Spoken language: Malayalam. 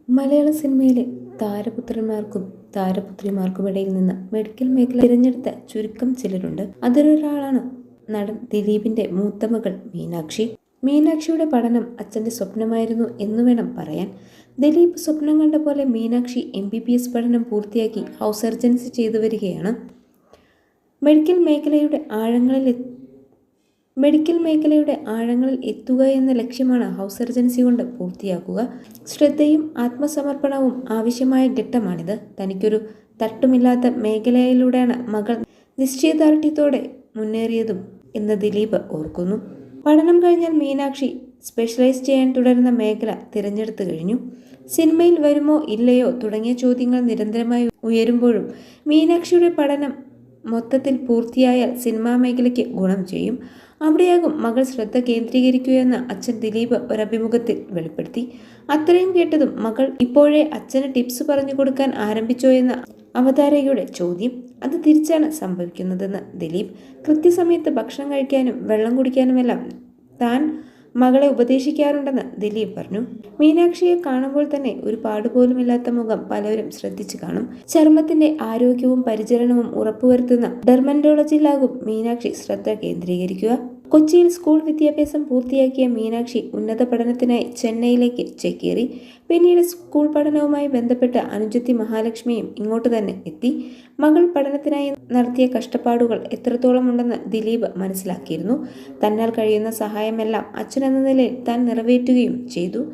മലയാള സിനിമയിലെ താരപുത്രന്മാർക്കും താരപുത്രിമാർക്കുമിടയിൽ നിന്ന് മെഡിക്കൽ മേഖല തിരഞ്ഞെടുത്ത ചുരുക്കം ചിലരുണ്ട്. അതിലൊരാളാണ് നടൻ ദിലീപിന്റെ മൂത്ത മകൾ മീനാക്ഷി. മീനാക്ഷിയുടെ പഠനം അച്ഛന്റെ സ്വപ്നമായിരുന്നു എന്നുവേണം പറയാൻ. ദിലീപ് സ്വപ്നം കണ്ട പോലെ മീനാക്ഷി MBBS പഠനം പൂർത്തിയാക്കി ഹൗസ് സർജൻസി ചെയ്തു വരികയാണ്. മെഡിക്കൽ മേഖലയുടെ ആഴങ്ങളിൽ എത്തുക എന്ന ലക്ഷ്യമാണ് ഹൗസ് സർജൻസി കൊണ്ട് പൂർത്തിയാക്കുക. ശ്രദ്ധയും ആത്മസമർപ്പണവും ആവശ്യമായ ഘട്ടമാണിത്. തനിക്കൊരു തട്ടുമില്ലാത്ത മേഖലയിലൂടെയാണ് മകൾ നിശ്ചയദാർഢ്യത്തോടെ മുന്നേറിയതും എന്ന് ദിലീപ് ഓർക്കുന്നു. പഠനം കഴിഞ്ഞാൽ മീനാക്ഷി സ്പെഷ്യലൈസ് ചെയ്യാൻ തുടരുന്ന മേഖല തിരഞ്ഞെടുത്തു കഴിഞ്ഞു. സിനിമയിൽ വരുമോ ഇല്ലയോ തുടങ്ങിയ ചോദ്യങ്ങൾ നിരന്തരമായി ഉയരുമ്പോഴും മീനാക്ഷിയുടെ പഠനം മൊത്തത്തിൽ പൂർത്തിയായാൽ സിനിമാ മേഖലയ്ക്ക് ഗുണം ചെയ്യും. അവിടെയാകും മകൾ ശ്രദ്ധ കേന്ദ്രീകരിക്കുകയെന്ന് അച്ഛൻ ദിലീപ് ഒരഭിമുഖത്തിൽ വെളിപ്പെടുത്തി. അത്രയും കേട്ടതും മകൾ ഇപ്പോഴേ അച്ഛന് ടിപ്സ് പറഞ്ഞു കൊടുക്കാൻ ആരംഭിച്ചോ എന്ന അവതാരകയുടെ ചോദ്യം. അത് തിരിച്ചാണ് സംഭവിക്കുന്നതെന്ന് ദിലീപ്. കൃത്യസമയത്ത് ഭക്ഷണം കഴിക്കാനും വെള്ളം കുടിക്കാനുമെല്ലാം താൻ മകളെ ഉപദേശിക്കാറുണ്ടെന്ന് ദിലീപ് പറഞ്ഞു. മീനാക്ഷിയെ കാണുമ്പോൾ തന്നെ ഒരു പാടുപോലുമില്ലാത്ത മുഖം പലരും ശ്രദ്ധിച്ചു കാണും. ചർമ്മത്തിന്റെ ആരോഗ്യവും പരിചരണവും ഉറപ്പുവരുത്തുന്ന ഡെർമറ്റോളജിയിലാകും മീനാക്ഷി ശ്രദ്ധ കേന്ദ്രീകരിക്കുക. കൊച്ചിയിൽ സ്കൂൾ വിദ്യാഭ്യാസം പൂർത്തിയാക്കിയ മീനാക്ഷി ഉന്നത പഠനത്തിനായി ചെന്നൈയിലേക്ക് ചേക്കേറി. പിന്നീട് സ്കൂൾ പഠനവുമായി ബന്ധപ്പെട്ട് അനുജത്തി മഹാലക്ഷ്മിയും ഇങ്ങോട്ട് തന്നെ എത്തി. മകൾ പഠനത്തിനായി നടത്തിയ കഷ്ടപ്പാടുകൾ എത്രത്തോളം ഉണ്ടെന്ന് ദിലീപ് മനസ്സിലാക്കിയിരുന്നു. തന്നാൽ കഴിയുന്ന സഹായമെല്ലാം അച്ഛനെന്ന നിലയിൽ താൻ നിറവേറ്റുകയും ചെയ്തു.